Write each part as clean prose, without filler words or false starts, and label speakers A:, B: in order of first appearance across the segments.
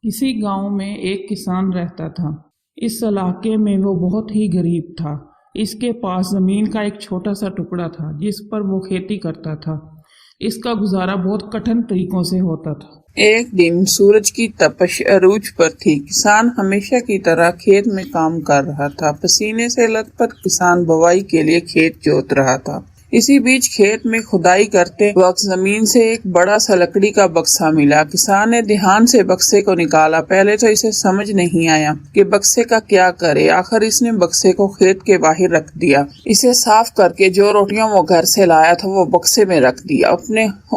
A: किसी गांव में एक किसान रहता था। इस इलाके में वो बहुत ही गरीब था। इसके पास जमीन का एक छोटा सा टुकड़ा था जिस पर वो खेती करता था। इसका गुजारा बहुत कठिन तरीकों से होता था।
B: एक दिन सूरज की तपश अरूज पर थी। किसान हमेशा की तरह खेत में काम कर रहा था। पसीने से लथपथ किसान बुवाई के लिए खेत जोत रहा था। इसी बीच खेत में खुदाई करते वक्त जमीन से एक बड़ा सा लकड़ी का बक्सा मिला। किसान ने ध्यान से बक्से को निकाला। पहले तो इसे समझ नहीं आया कि बक्से का क्या करे। आखिर इसने बक्से को खेत के बाहर रख दिया। इसे साफ करके जो रोटियां वो घर से लाया था वो बक्से में रख दिया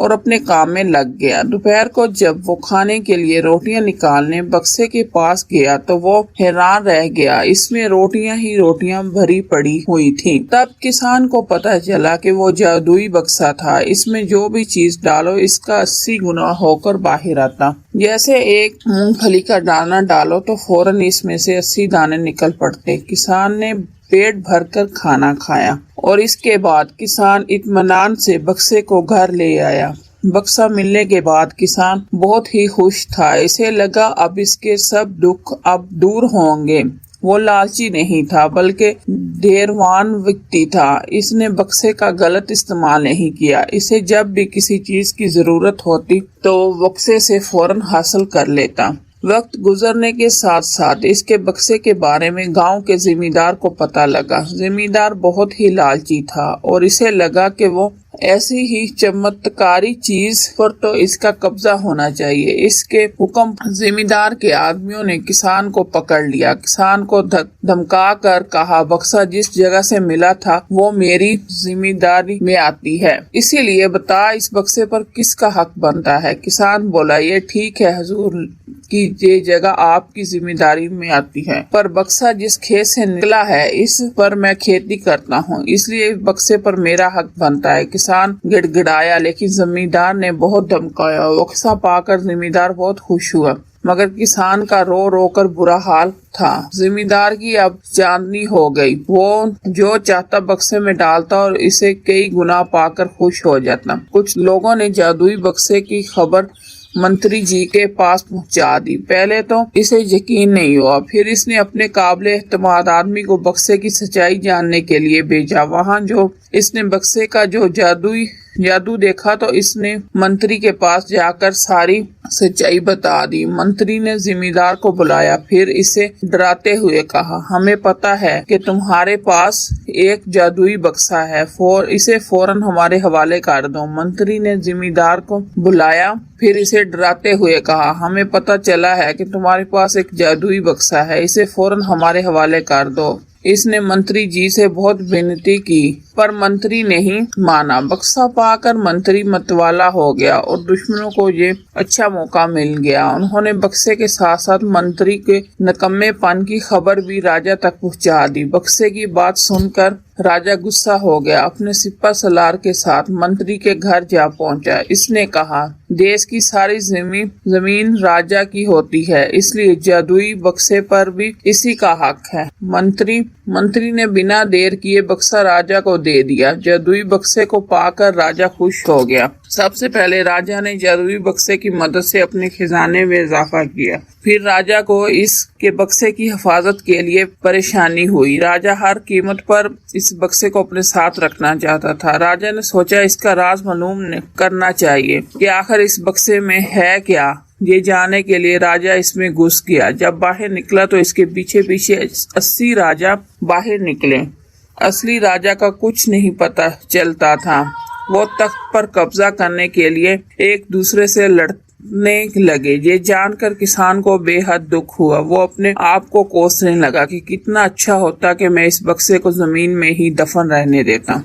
B: अपने काम में लग गया। दोपहर को जब वो खाने के लिए रोटियां निकालने बक्से के पास गया तो वो हैरान रह गया। इसमें रोटियां ही रोटियां भरी पड़ी हुई थी। तब किसान को पता चला कि वो जादुई बक्सा था। इसमें जो भी चीज डालो इसका 80 गुना होकर बाहर आता। जैसे एक मूंगफली का दाना डालो तो फौरन इसमें से 80 दाने निकल पड़ते। किसान ने पेट भरकर खाना खाया और इसके बाद किसान इत्मीनान से बक्से को घर ले आया। बक्सा मिलने के बाद किसान बहुत ही खुश था। इसे लगा अब इसके सब दुख अब दूर होंगे। वो लालची नहीं था बल्कि धैर्यवान व्यक्ति था। इसने बक्से का गलत इस्तेमाल नहीं किया। इसे जब भी किसी चीज की जरूरत होती तो बक्से से फौरन हासिल कर लेता। वक्त गुजरने के साथ साथ इसके बक्से के बारे में गांव के जिम्मेदार को पता लगा। जिम्मेदार बहुत ही लालची था और इसे लगा कि वो ऐसी ही चमत्कारी चीज पर तो इसका कब्जा होना चाहिए। इसके हुक्म जिम्मेदार के आदमियों ने किसान को पकड़ लिया। किसान को धमका कर कहा, बक्सा जिस जगह से मिला था वो मेरी जिम्मेदारी में आती है, इसीलिए बता इस बक्से पर किसका हक बनता है। किसान बोला, ये ठीक है हुजूर कि ये जगह आपकी जिम्मेदारी में आती है, पर बक्सा जिस खेत से निकला है इस पर मैं खेती करता हूँ, इसलिए इस बक्से पर मेरा हक बनता है। किसान गिड़गिड़ाया लेकिन जमींदार ने बहुत धमकाया। बक्सा पाकर जमींदार बहुत खुश हुआ मगर किसान का रो रो कर बुरा हाल था। जिम्मेदार की अब चांदनी हो गई। वो जो चाहता बक्से में डालता और इसे कई गुना पाकर खुश हो जाता। कुछ लोगों ने जादुई बक्से की खबर मंत्री जी के पास पहुंचा दी। पहले तो इसे यकीन नहीं हुआ, फिर इसने अपने काबिल एतमाद आदमी को बक्से की सच्चाई जानने के लिए भेजा। वहां जो इसने बक्से का जो जादू देखा तो इसने मंत्री के पास जाकर सारी सच्चाई बता दी। मंत्री ने जिम्मेदार को बुलाया, फिर इसे डराते हुए कहा, हमें पता है कि तुम्हारे पास एक जादुई बक्सा है, इसे फौरन हमारे हवाले कर दो। मंत्री ने जिम्मेदार को बुलाया, फिर इसे डराते हुए कहा, हमें पता चला है कि तुम्हारे पास एक जादुई बक्सा है, इसे फौरन हमारे हवाले कर दो। इसने मंत्री जी से बहुत विनती की पर मंत्री नहीं माना। बक्सा पाकर मंत्री मतवाला हो गया और दुश्मनों को ये अच्छा मौका मिल गया। उन्होंने बक्से के साथ साथ मंत्री के नकम्मेपन की खबर भी राजा तक पहुंचा दी। बक्से की बात सुनकर राजा गुस्सा हो गया। अपने सिपा सलार के साथ मंत्री के घर जा पहुंचा। इसने कहा, देश की सारी जमीन राजा की होती है, इसलिए जादुई बक्से पर भी इसी का हक है। मंत्री ने बिना देर किए बक्सा राजा को दे दिया। जादुई बक्से को पाकर राजा खुश हो गया। सबसे पहले राजा ने जादुई बक्से की मदद से अपने खजाने में इजाफा किया। फिर राजा को इसके बक्से की हिफाजत के लिए परेशानी हुई। राजा हर कीमत पर इस बक्से को अपने साथ रखना चाहता था। राजा ने सोचा इसका राज मालूम करना चाहिए कि आखिर इस बक्से में है क्या। ये जानने के लिए राजा इसमें घुस गया। जब बाहर निकला तो इसके पीछे 80 राजा बाहर निकले। असली राजा का कुछ नहीं पता चलता था। वो तख्त पर कब्जा करने के लिए एक दूसरे से लड़ने लगे। ये जानकर किसान को बेहद दुख हुआ। वो अपने आप को कोसने लगा कि कितना अच्छा होता कि मैं इस बक्से को जमीन में ही दफन रहने देता।